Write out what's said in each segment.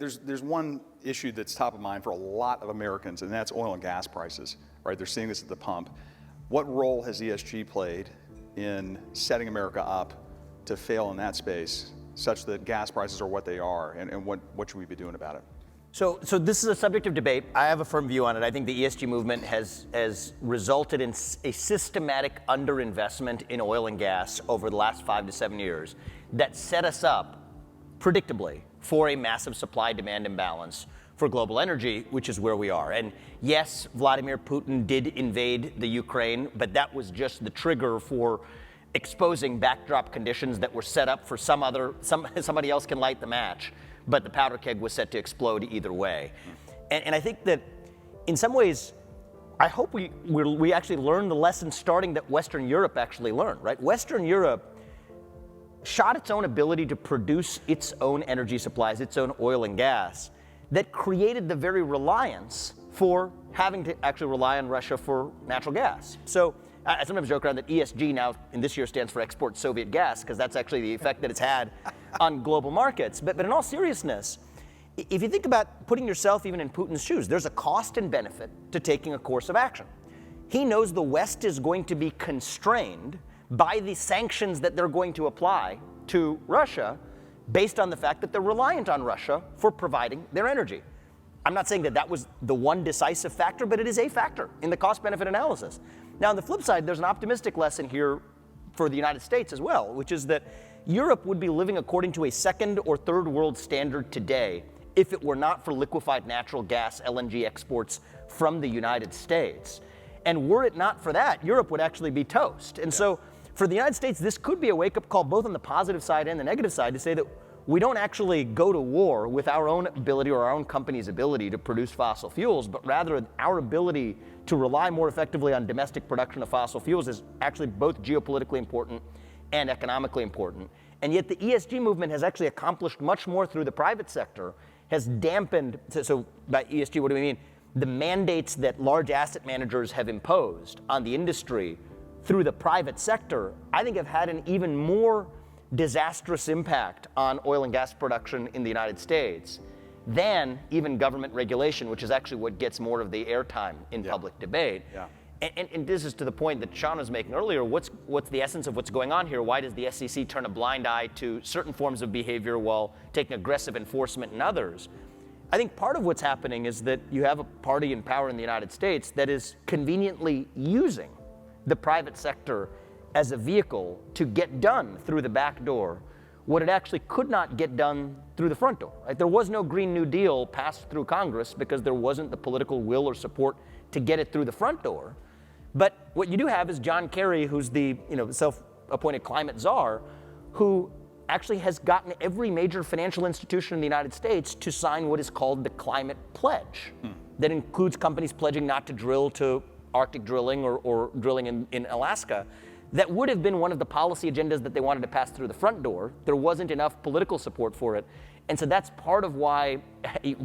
There's one issue that's top of mind for a lot of Americans, and that's oil and gas prices, right? They're seeing this at the pump. What role has ESG played in setting America up to fail in that space, such that gas prices are what they are, and what should we be doing about it? So this is a subject of debate. I have a firm view on it. I think the ESG movement has resulted in a systematic underinvestment in oil and gas over the last 5 to 7 years that set us up, predictably, for a massive supply-demand imbalance for global energy, which is where we are. And yes, Vladimir Putin did invade the Ukraine, but that was just the trigger for exposing backdrop conditions that were set up for somebody else can light the match, but the powder keg was set to explode either way. And I think that in some ways, I hope we actually learn the lesson starting that Western Europe actually learned, right? Western Europe shot its own ability to produce its own energy supplies, its own oil and gas, that created the very reliance for having to actually rely on Russia for natural gas. So I sometimes joke around that ESG now in this year stands for export Soviet gas, because that's actually the effect that it's had on global markets. But in all seriousness, if you think about putting yourself even in Putin's shoes, there's a cost and benefit to taking a course of action. He knows the West is going to be constrained by the sanctions that they're going to apply to Russia based on the fact that they're reliant on Russia for providing their energy. I'm not saying that that was the one decisive factor, but it is a factor in the cost-benefit analysis. Now, on the flip side, there's an optimistic lesson here for the United States as well, which is that Europe would be living according to a second or third world standard today if it were not for liquefied natural gas, LNG exports from the United States. And were it not for that, Europe would actually be toast. And so for the United States, this could be a wake-up call both on the positive side and the negative side to say that we don't actually go to war with our own ability or our own company's ability to produce fossil fuels, but rather our ability to rely more effectively on domestic production of fossil fuels is actually both geopolitically important and economically important. And yet the ESG movement has actually accomplished much more through the private sector, has dampened, so by ESG, what do we mean? The mandates that large asset managers have imposed on the industry through the private sector, I think have had an even more disastrous impact on oil and gas production in the United States than even government regulation, which is actually what gets more of the airtime in public debate. And this is to the point that Sean was making earlier. What's the essence of what's going on here? Why does the SEC turn a blind eye to certain forms of behavior while taking aggressive enforcement in others? I think part of what's happening is that you have a party in power in the United States that is conveniently using the private sector as a vehicle to get done through the back door what it actually could not get done through the front door. Right? There was no Green New Deal passed through Congress because there wasn't the political will or support to get it through the front door. But what you do have is John Kerry, who's the self-appointed climate czar, who actually has gotten every major financial institution in the United States to sign what is called the Climate Pledge. That includes companies pledging not to drill to Arctic drilling or drilling in Alaska. That would have been one of the policy agendas that they wanted to pass through the front door. There wasn't enough political support for it. And so that's part of why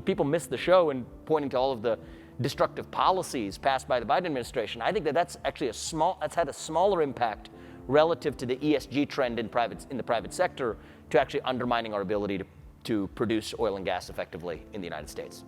people miss the show in pointing to all of the destructive policies passed by the Biden administration. I think that that's actually that's had a smaller impact relative to the ESG trend in the private sector to actually undermining our ability to produce oil and gas effectively in the United States.